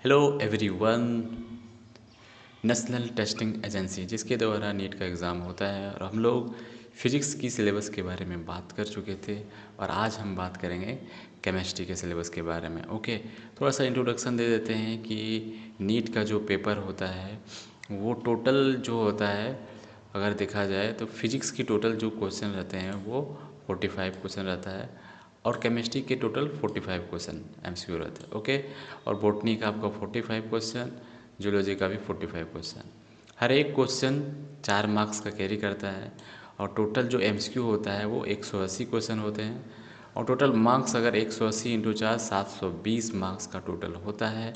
Hello everyone. National testing agency जिसके द्वारा NEET का एग्ज़ाम होता है और हम लोग फिजिक्स की सिलेबस के बारे में बात कर चुके थे और आज हम बात करेंगे केमिस्ट्री के सिलेबस के बारे में। ओके, थोड़ा सा इंट्रोडक्शन दे देते हैं कि नीट का जो पेपर होता है वो टोटल जो होता है, अगर देखा जाए तो फिजिक्स की टोटल जो क्वेश्चन रहते हैं वो 45 क्वेश्चन रहता है और केमिस्ट्री के टोटल 45 क्वेश्चन एमसीक्यू रहते हैं। ओके, और बॉटनी का आपका 45 क्वेश्चन, जूलॉजी का भी 45 क्वेश्चन। हर एक क्वेश्चन 4 मार्क्स का कैरी करता है और टोटल जो एमसीक्यू होता है वो 180 क्वेश्चन होते हैं और टोटल मार्क्स अगर 180 इंटू 4 720 मार्क्स का टोटल होता है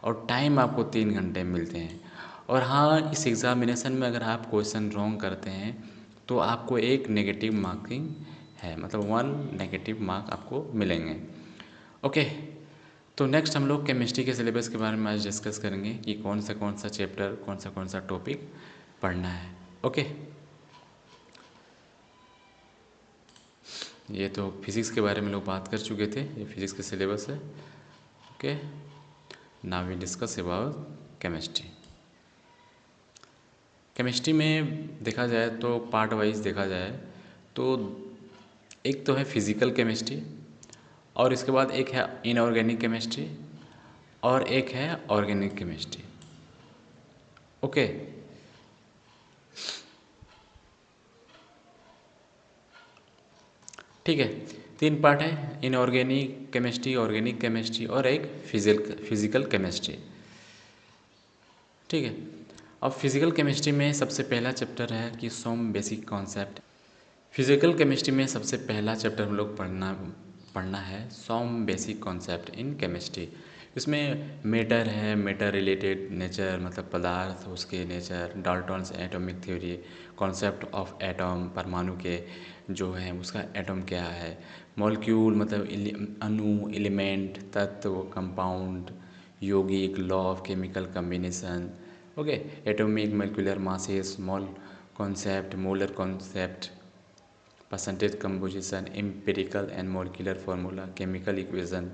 और टाइम आपको 3 घंटे मिलते हैं। और हाँ, इस एग्ज़ामिनेशन में अगर आप क्वेश्चन रॉन्ग करते हैं तो आपको एक नेगेटिव मार्किंग है, मतलब 1 नेगेटिव मार्क आपको मिलेंगे। ओके, तो नेक्स्ट हम लोग केमिस्ट्री के सिलेबस के बारे में आज डिस्कस करेंगे कि कौन सा चैप्टर कौन सा टॉपिक पढ़ना है। ओके, ये तो फिज़िक्स के बारे में लोग बात कर चुके थे, ये फिज़िक्स के सिलेबस है। Okay, now we discuss about chemistry. Chemistry में देखा जाए तो पार्ट वाइज देखा जाए तो एक तो है फिज़िकल केमिस्ट्री और इसके बाद एक है इनऑर्गेनिक केमिस्ट्री और एक है ऑर्गेनिक केमिस्ट्री। ओके, ठीक है, 3 पार्ट है, इनऑर्गेनिक केमिस्ट्री, ऑर्गेनिक केमिस्ट्री और एक फिजिकल केमिस्ट्री। ठीक है, अब फिजिकल केमिस्ट्री में सबसे पहला चैप्टर है कि some basic concept. Physical chemistry में सबसे पहला चैप्टर हम लोग पढ़ना है some basic concept in chemistry. इसमें मैटर है, मैटर रिलेटेड नेचर मतलब पदार्थ, उसके nature, Dalton's atomic theory, concept of atom परमाणु के जो है उसका एटम क्या है, मॉलिक्यूल मतलब अणु, एलिमेंट, तत्व, कंपाउंड, यौगिक, law of chemical combination. Okay, atomic molecular masses, mall concept, molar concept, percentage composition, empirical and molecular formula, chemical equation.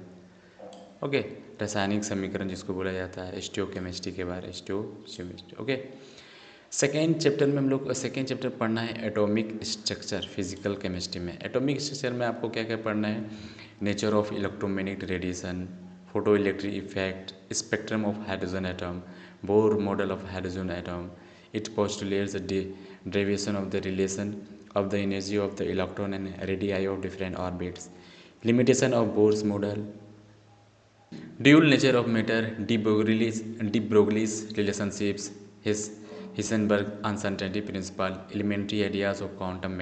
Okay, रासायनिक समीकरण जिसको बोला जाता है, स्टोकेमिस्ट्री के बारे स्टोकेमिस्ट्री। ओके, सेकेंड चैप्टर में हम लोग सेकेंड चैप्टर पढ़ना है एटॉमिक स्ट्रक्चर फिजिकल केमिस्ट्री में। एटॉमिक स्ट्रक्चर में आपको क्या क्या पढ़ना है, nature of electromagnetic radiation, photo electric effect, spectrum of hydrogen atom, Bohr model of hydrogen atom, it postulates the derivation of the relation of the energy of the electron and radii of different orbits, limitation of Bohr's model, dual nature of matter, de Broglie's relationships, his Heisenberg uncertainty principle, elementary ideas of quantum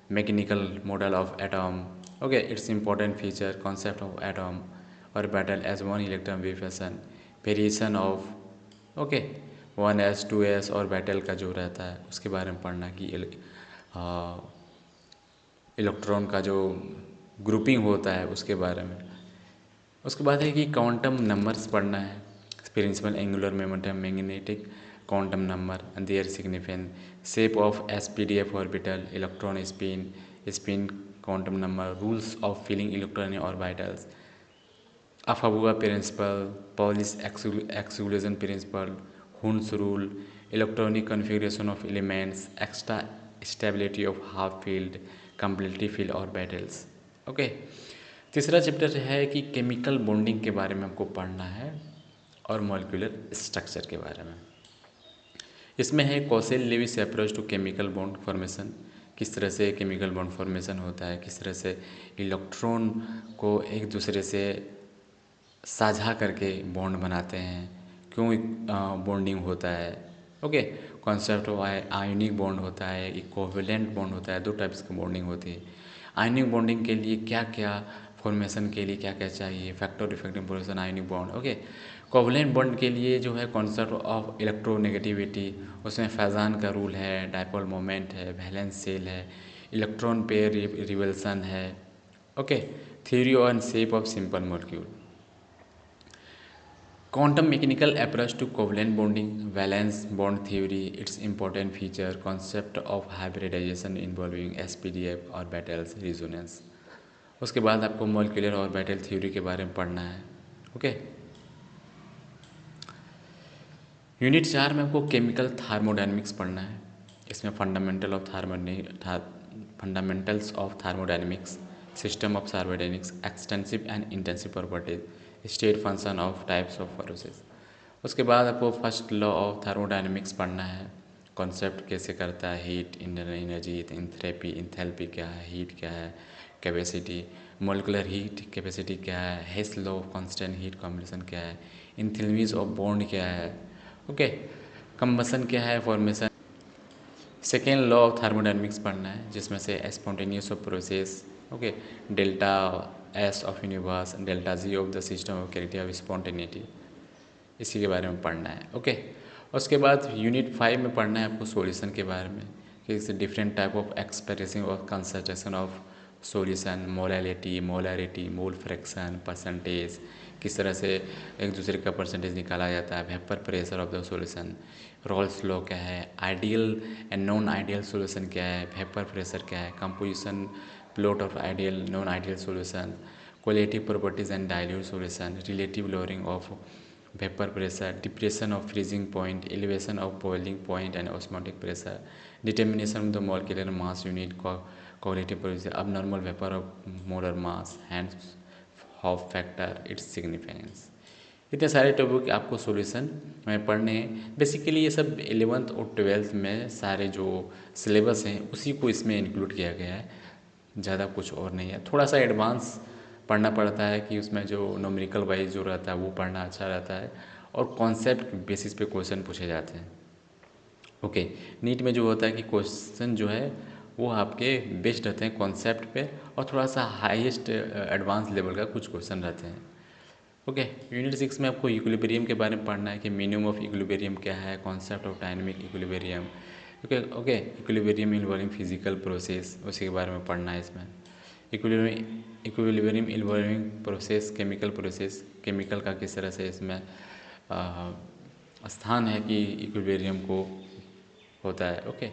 mechanical model of atom. Okay, its important feature, concept of atom orbital as one electron wave fashion, variation of okay 1s 2s और battle का जो रहता है उसके बारे में पढ़ना कि इलेक्ट्रॉन का जो ग्रुपिंग होता है उसके बारे में। उसके बाद है कि क्वांटम नंबर्स पढ़ना है, principal angular momentum, magnetic quantum number and their significance, shape of spdf orbital, electron spin quantum number, rules of filling electron orbitals, aufbau principle, Pauli's exclusion principle, Hund's rule, electronic configuration of elements, extra stability of half filled, completely filled orbitals. Okay, तीसरा chapter है कि chemical bonding के बारे में हमको पढ़ना है और मॉलिक्यूलर स्ट्रक्चर के बारे में। इसमें है Kossel Lewis approach to chemical bond formation, किस तरह से केमिकल बॉन्ड फॉर्मेशन होता है, किस तरह से इलेक्ट्रॉन को एक दूसरे से साझा करके बॉन्ड बनाते हैं, क्यों बॉन्डिंग होता है। Okay, concept of ionic bond होता है, एक कोवेलेंट बॉन्ड होता है, 2 टाइप्स की बॉन्डिंग होती है। आयनिक बॉन्डिंग के लिए क्या क्या, फॉर्मेशन के लिए क्या क्या चाहिए, factor effective position ionic bond. Okay, covalent bond के लिए जो है कॉन्सेप्ट ऑफ इलेक्ट्रोनेगेटिविटी, उसमें फैजान का रूल है, डायपोल मोमेंट है, वैलेंस शेल है, इलेक्ट्रॉन पेयर रिवल्सन है। Okay, theory on shape of simple molecule, quantum mechanical approach to covalent bonding, valence bond theory, its important feature, concept of hybridization involving SPDF orbitals, resonance. उसके बाद आपको molecular orbital theory के बारे में पढ़ना है। Okay, unit 4 में आपको केमिकल थर्मोडायनेमिक्स पढ़ना है। इसमें fundamentals of thermodynamics, system of thermodynamics, extensive and intensive properties, state function of types of process. उसके बाद आपको फर्स्ट लॉ ऑफ थर्मोडायनेमिक्स पढ़ना है, कॉन्सेप्ट कैसे करता है, heat, internal energy, enthalpy, enthalpy क्या है, हीट क्या है, कैपेसिटी, मोलिकुलर हीट कैपेसिटी क्या है, Hess's law of constant heat combination क्या है, इंथैल्पीज ऑफ बॉन्ड क्या है, ओके, कंबसन क्या है, formation. Second law of thermodynamics पढ़ना है, जिसमें से spontaneous of process, okay, delta S of universe, delta G of the system of character of spontaneity, इसी के बारे में पढ़ना है। ओके, उसके बाद यूनिट 5 में पढ़ना है आपको सॉल्यूशन के बारे में, कि different type of expressing of concentration of solution, molarity, mole fraction, percentage, किस तरह से एक दूसरे का परसेंटेज निकाला जाता है, vapour pressure of the solution, Raoult's law क्या है, ideal and non ideal solution क्या है, वेपर प्रेशर क्या है, composition plot of ideal non ideal solution, qualitative properties and dilute solution, relative lowering of vapour pressure, depression of freezing point, elevation of boiling point and osmotic pressure, determination of the molecular mass unit, qualitative process, अब normal vapour of molar mass, van't Hoff factor, its significance. इतने सारे topic आपको solution में पढ़ने हैं। Basically ये सब 11th और 12th में सारे जो सिलेबस हैं उसी को इसमें इंक्लूड किया गया है, ज़्यादा कुछ और नहीं है। थोड़ा सा एडवांस पढ़ना पड़ता है कि उसमें जो न्यूमेरिकल वाइज जो रहता है वो पढ़ना अच्छा रहता है, और कॉन्सेप्ट बेसिस पे क्वेश्चन पूछे जाते हैं। ओके, नीट में जो होता है कि क्वेश्चन जो है वो आपके बेस्ड रहते हैं कॉन्सेप्ट पे, और थोड़ा सा हाईएस्ट एडवांस लेवल का कुछ क्वेश्चन रहते हैं। ओके, यूनिट 6 में आपको इक्विलिब्रियम के बारे में पढ़ना है कि मीनिंग ऑफ इक्विलिब्रियम क्या है, concept of dynamic equilibrium, okay, equilibrium involving physical process, उसी के बारे में पढ़ना है इसमें। इक्विलिब्रियम इन्वॉल्विंग प्रोसेस, केमिकल का किस तरह से इसमें स्थान है कि इक्विलिब्रियम को होता है। ओके,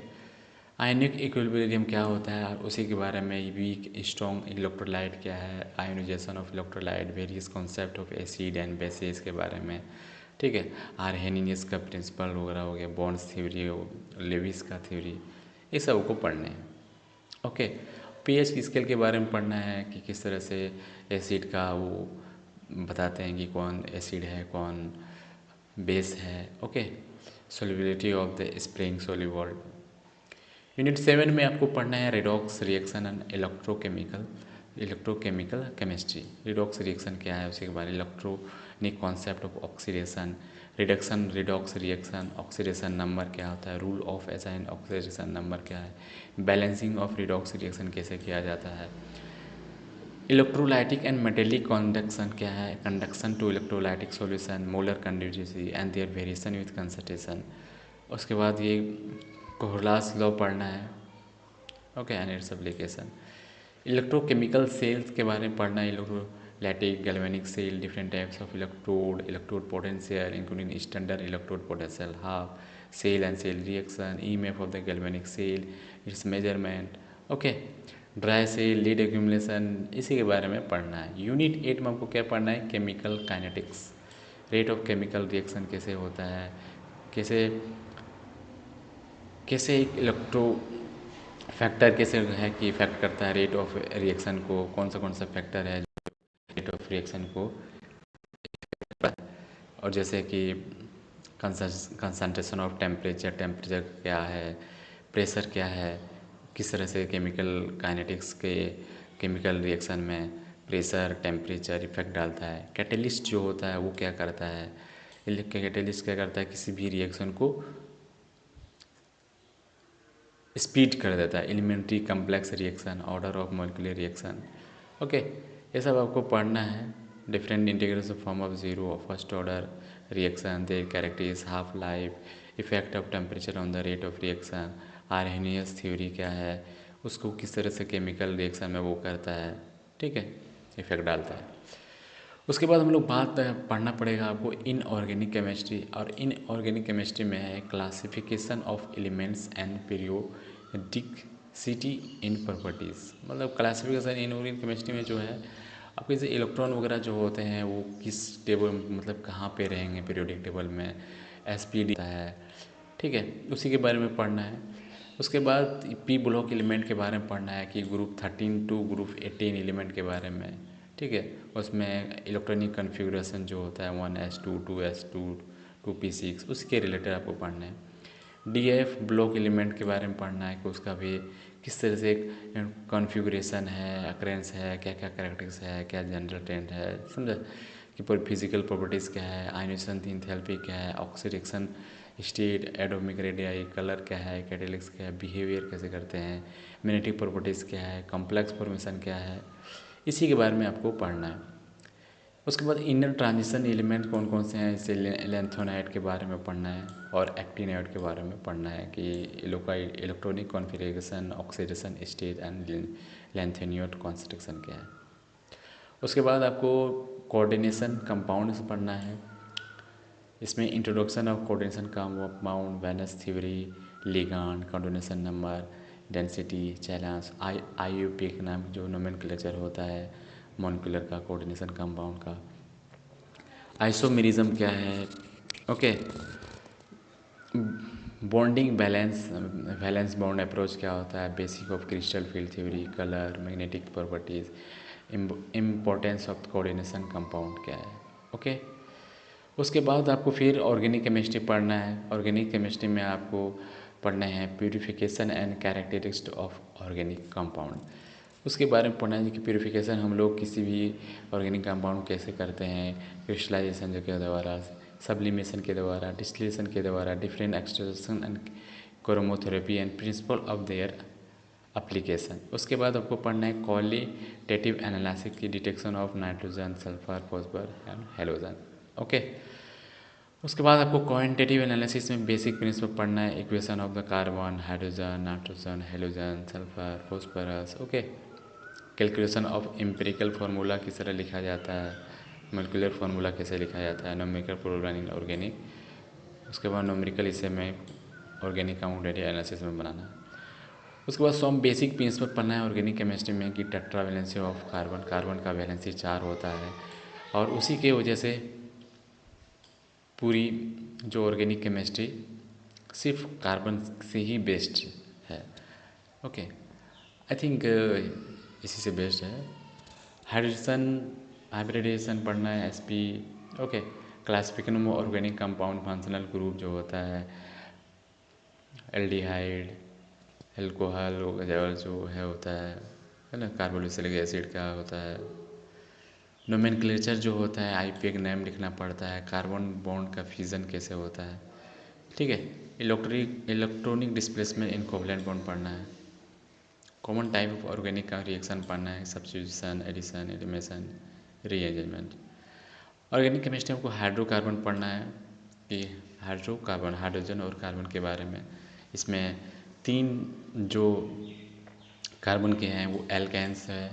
आयनिक इक्विलिब्रियम क्या होता है, और उसी के बारे में वीक स्ट्रॉन्ग इलेक्ट्रोलाइट क्या है, ionisation of electrolyte, various concept of acid and bases के बारे में, ठीक है, आर्हेनियस का प्रिंसिपल वगैरह हो गया, बॉन्ड्स थ्योरी, लेविस का थ्योरी, ये सब को पढ़ने हैं। ओके, पीएच स्केल के बारे में पढ़ना है कि किस तरह से एसिड का वो बताते हैं कि कौन एसिड है, कौन बेस है। Okay, solubility of the spring soluble. Unit 7 में आपको पढ़ना है redox reaction and electrochemical chemistry. Redox reaction क्या है उसी के बारे में, electronic concept of oxidation, reduction redox reaction, oxidation number क्या होता है, rule of assign oxidation number क्या है, बैलेंसिंग ऑफ रिडॉक्स रिएक्शन कैसे किया जाता है, इलेक्ट्रोलाइटिक एंड मेटेलिक कंडक्शन क्या है, conduction to electrolytic solution, molar conductivity and their variation with concentration. उसके बाद ये कोहलास लॉ पढ़ना है। Okay, and its application. Electrochemical cells के बारे में पढ़ना है, electrolytic, galvanic cell, different types of electrode potential including standard electrode potential, half cell and cell reaction, EMF of the galvanic cell, its measurement. Okay, dry cell, lead accumulation, इसी के बारे में पढ़ना है। यूनिट 8 में आपको क्या पढ़ना है, chemical kinetics, rate of chemical reaction कैसे होता है, कैसे कैसे एक इलेक्ट्रो फैक्टर कैसे है कि इफेक्ट करता है रेट ऑफ रिएक्शन को, कौन सा फैक्टर है रेट ऑफ रिएक्शन को, और जैसे कि कंसंट्रेशन ऑफ टेम्परेचर क्या है, प्रेशर क्या है, किस तरह से केमिकल काइनेटिक्स के केमिकल रिएक्शन में प्रेशर टेम्परेचर इफेक्ट डालता है। कैटलिस्ट जो होता है वो क्या करता है, कैटलिस्ट क्या करता है, किसी भी रिएक्शन को स्पीड कर देता है, elementary complex reaction, order of molecular reaction. Okay, ये सब आपको पढ़ना है। Different integration form of zero first order reaction, their characteristics, half life, effect of temperature on the rate of reaction, Arrhenius theory क्या है, उसको किस तरह से केमिकल रिएक्शन में वो करता है, ठीक है, इफेक्ट डालता है। उसके बाद हम लोग बात पढ़ना पड़ेगा आपको इनऑर्गेनिक केमिस्ट्री, और इनऑर्गेनिक केमिस्ट्री में है classification of elements and periodic city in properties, मतलब क्लासिफिकेशन इनऑर्गेनिक केमिस्ट्री में जो है आपके जैसे इलेक्ट्रॉन वगैरह जो होते हैं वो किस टेबल, मतलब कहाँ पे रहेंगे पीरियोडिक टेबल में, एसपीडी है, ठीक है, उसी के बारे में पढ़ना है। उसके बाद पी ब्लॉक एलिमेंट के बारे में पढ़ना है कि ग्रुप 13 टू ग्रुप 18 एलिमेंट के बारे में, ठीक है। उसमें इलेक्ट्रॉनिक कन्फिग्रेशन जो होता है 1s2 2s2 2p6 उसके रिलेटेड आपको पढ़ना है। डीएफ ब्लॉक एलिमेंट के बारे में पढ़ना है कि उसका भी किस तरह से कॉन्फ़िगरेशन है, अक्रेंस है, क्या क्या कैरेक्टरिस्टिक्स है, क्या जनरल ट्रेंड है, समझा, कि पर फिजिकल प्रॉपर्टीज़ क्या है, आयनाइजेशन एंथैल्पी क्या है, oxidation state, atomic radii, colour क्या है, कैटेलिक्स क्या है, बिहेवियर कैसे करते हैं, मैग्नेटिक प्रॉपर्टीज़ क्या है, कॉम्प्लेक्स फॉर्मेशन क्या है, इसी के बारे में आपको पढ़ना है। उसके बाद इनर ट्रांजिशन एलिमेंट कौन कौन से हैं, जैसे लेंथोनाइड के बारे में पढ़ना है और एक्टिनाइड के बारे में पढ़ना है कि electronic configuration, oxidation state and lanthanoid contraction क्या है। उसके बाद आपको कोऑर्डिनेशन कंपाउंड्स पढ़ना है। इसमें introduction of coordination compound, Werner's theory, ligand, coordination number, density, chelate, IUP नाम जो नोमेनक्लेचर होता है मॉलिक्यूलर का, कोऑर्डिनेशन कंपाउंड का, आइसोमेरिज्म क्या है, okay, bonding balance, valence bond approach क्या होता है, basic of crystal field theory, colour, magnetic properties, importance of coordination compound क्या है, ओके। उसके बाद आपको फिर ऑर्गेनिक केमिस्ट्री पढ़ना है। ऑर्गेनिक केमिस्ट्री में आपको पढ़ना है purification and characteristics of organic compound, उसके बारे में पढ़ना है कि प्यूरिफिकेशन हम लोग किसी भी ऑर्गेनिक कंपाउंड कैसे करते हैं, क्रिस्टलाइजेशन जो के द्वारा, सब्लिमेशन के द्वारा, डिस्टिलेशन के द्वारा, different extraction and chromatography and principle of their application. उसके बाद आपको पढ़ना है क्वालिटेटिव एनालिसिस की detection of nitrogen, sulphur, phosphor and halogen, okay. उसके बाद आपको क्वांटिटेटिव एनालिसिस में बेसिक प्रिंसिपल पढ़ना है, equation of the carbon, hydrogen, nitrogen, halogen, sulphur, phosphorus, okay. Calculation of empirical formula किस तरह लिखा जाता है, मोलिकुलर फार्मूला कैसे लिखा जाता है, न्यूमेरिकल प्रोग्रामिंग ऑर्गेनिक, उसके बाद न्यूमेरिकल इसे में ऑर्गेनिक क्वांटिटेटिव एनालिसिस में बनाना। उसके बाद सम बेसिक प्रिंसिपल पढ़ना है ऑर्गेनिक केमिस्ट्री में कि tetra valency of carbon, carbon का वैलेंसी 4 होता है और उसी के वजह से पूरी जो ऑर्गेनिक केमिस्ट्री सिर्फ कार्बन से ही बेस्ड है, ओके। आई थिंक इसी से बेस्ड है। हाइब्रिडेशन पढ़ना है, SP, okay. Classification of organic compound, functional group जो होता है, एल्डिहाइड, एल्कोहल जो है होता है ना, कार्बोक्सिलिक एसिड का होता है, नोमेनक्लेचर जो होता है, आईपीए नेम लिखना पड़ता है, कार्बन बॉन्ड का फ्यूजन कैसे होता है, ठीक है। Electronic displacement in covalent bond पढ़ना है। कॉमन टाइप ऑफ ऑर्गेनिक का रिएक्शन पढ़ना है, substitution, addition, elimination, rearrangement. Organic chemistry में आपको हाइड्रोकार्बन पढ़ना है कि हाइड्रोकार्बन, हाइड्रोजन और कार्बन के बारे में। इसमें 3 जो कार्बन के हैं वो एल्केन्स है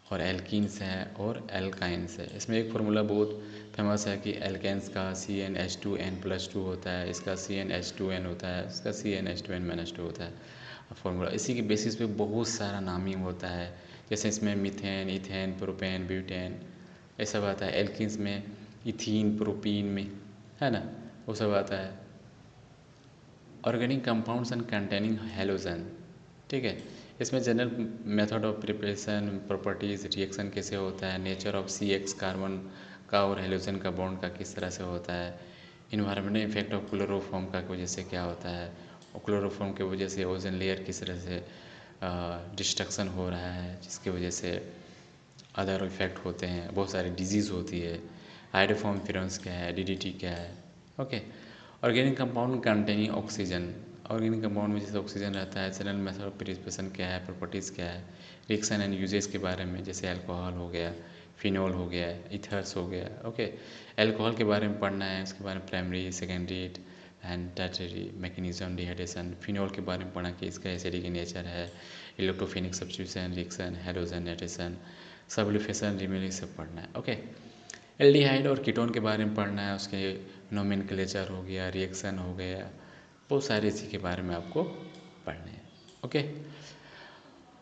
और एल्कीन्स हैं और एल्काइंस है। इसमें एक फार्मूला बहुत फेमस है कि एल्केन्स का CnH2n+2 होता है, इसका CnH2n होता है, इसका CnH2n-2 होता है फार्मूला। इसी के बेसिस पे बहुत सारा नामिंग होता है, जैसे इसमें मीथेन, इथेन, प्रोपेन, ब्यूटेन, ये सब आता है। एल्कीन्स में इथीन, प्रोपीन में, है ना, वो सब आता है। Organic compounds and containing halogen, ठीक है। इसमें general method of preparation, properties, reaction कैसे होता है, नेचर ऑफ CX कार्बन का और हेलोजन का बॉन्ड का किस तरह से होता है, इन्वायरमेंटल इफेक्ट ऑफ क्लोरोफॉर्म का वजह से क्या होता है, और क्लोरोफॉर्म की वजह से ओजोन लेयर किस तरह से डिस्ट्रक्शन हो रहा है, जिसकी वजह से अदर इफेक्ट होते हैं, बहुत सारी डिजीज़ होती है, हाइड्रोफॉर्म फ्यूरेंस क्या है, DDT क्या है, okay. Organic compound containing oxygen, organic compound में जैसे ऑक्सीजन रहता है, जनरल मेथड ऑफ प्रिपरेशन क्या है, प्रॉपर्टीज़ क्या है, रिएक्शन एंड यूजेस के बारे में, जैसे अल्कोहल हो गया, फिनॉल हो गया, इथर्स हो गया, ओके। अल्कोहल के बारे में पढ़ना है, उसके बारे में primary, secondary and tertiary mechanism dehydration. Phenol के बारे में पढ़ा कि इसका एसिडिक नेचर है, इलेक्ट्रोफिनिक सब्स्टिट्यूशन, रिएक्शन, हेलोजनेटेशन, सब्लिफेशन, रिमेली सब पढ़ना है, ओके। एल्डिहाइड और कीटोन के बारे में पढ़ना है, उसके नोमेनक्लेचर हो गया, रिएक्शन हो गया, बहुत सारे इसी के बारे में आपको पढ़ने हैं, ओके।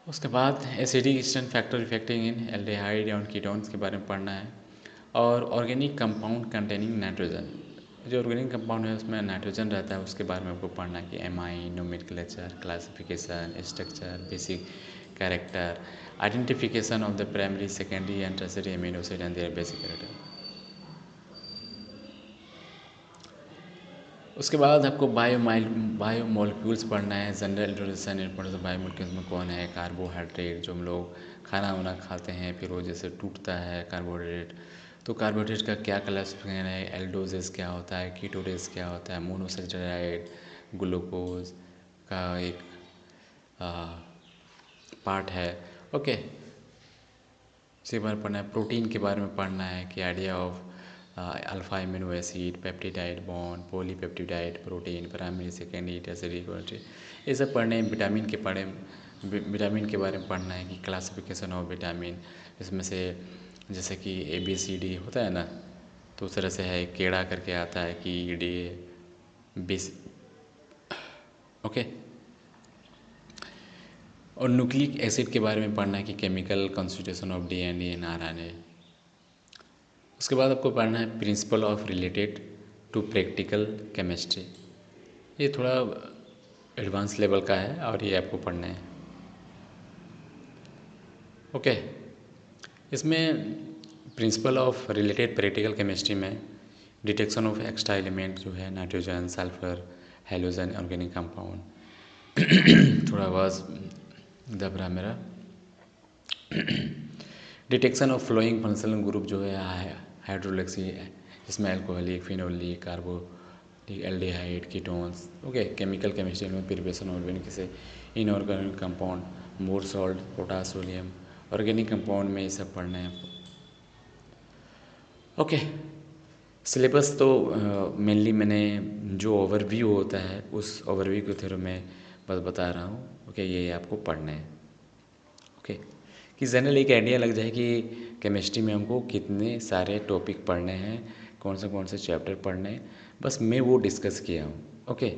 उसके बाद एसिडिक स्ट्रेंथ फैक्टर इफेक्टिंग इन एल्डिहाइड और कीटोन्स के बारे में पढ़ना है। और ऑर्गेनिक कंपाउंड कंटेनिंग नाइट्रोजन, जो ऑर्गेनिक कंपाउंड है उसमें नाइट्रोजन रहता है, उसके बारे में आपको पढ़ना है कि amine, nomenclature, classification, structure, basic character, identification of the primary, secondary and tertiary amino acid and their basic character. उसके बाद आपको बायोमोलिक्यूल्स पढ़ना है। General introduction importance of biomolecules में कौन है, कार्बोहाइड्रेट, जो हम लोग खाना वाना खाते हैं फिर वो जैसे टूटता है कार्बोहाइड्रेट, तो कार्बोहाइड्रेट का क्या क्लासिफिकेशन है, एल्डोजेस क्या होता है, कीटोडेस क्या होता है, मोनोसेचराइड, ग्लूकोज का एक पार्ट है। ओके, इसी बार पढ़ना है। प्रोटीन के बारे में पढ़ना है कि idea of alpha amino acid, peptide bond, polypeptide, protein, primary, secondary, tertiary, ये सब पढ़ने हैं। विटामिन के बारे में पढ़ना है कि क्लासिफिकेशन ऑफ विटामिन, इसमें से जैसे कि ABCD होता है ना, तो उस तरह से है। केड़ा करके आता है कि डी बीस। ओके, और न्यूक्लिक एसिड के बारे में पढ़ना है कि chemical constitution of DNA and RNA। उसके बाद आपको पढ़ना है principal of related to practical chemistry, ये थोड़ा एडवांस लेवल का है और ये आपको पढ़ना है। ओके, इसमें principle of related practical chemistry में डिटेक्शन ऑफ एक्स्ट्रा एलिमेंट जो है nitrogen, sulphur, halogen, organic compound थोड़ा आवाज़ दब रहा मेरा। Detection of following functional group जो है हाइड्रोक्सी, जिसमें alcoholic, phenolic, carbolic, aldehyde, ketones. Okay, chemical chemistry में प्रिपरेशन ऑर्गेनिक से inorganic compound, Mohr salt, potash, sodium, organic compound में ये सब पढ़ना है आपको। ओके, सिलेबस तो मेनली मैंने जो ओवरव्यू होता है उस ओवरव्यू के थ्रू मैं बस बता रहा हूँ। ओके, ये आपको पढ़ना है। ओके, कि जनरल एक आइडिया लग जाए कि केमिस्ट्री में हमको कितने सारे टॉपिक पढ़ने हैं, कौन से चैप्टर पढ़ने हैं, बस मैं वो डिस्कस किया हूँ। ओके।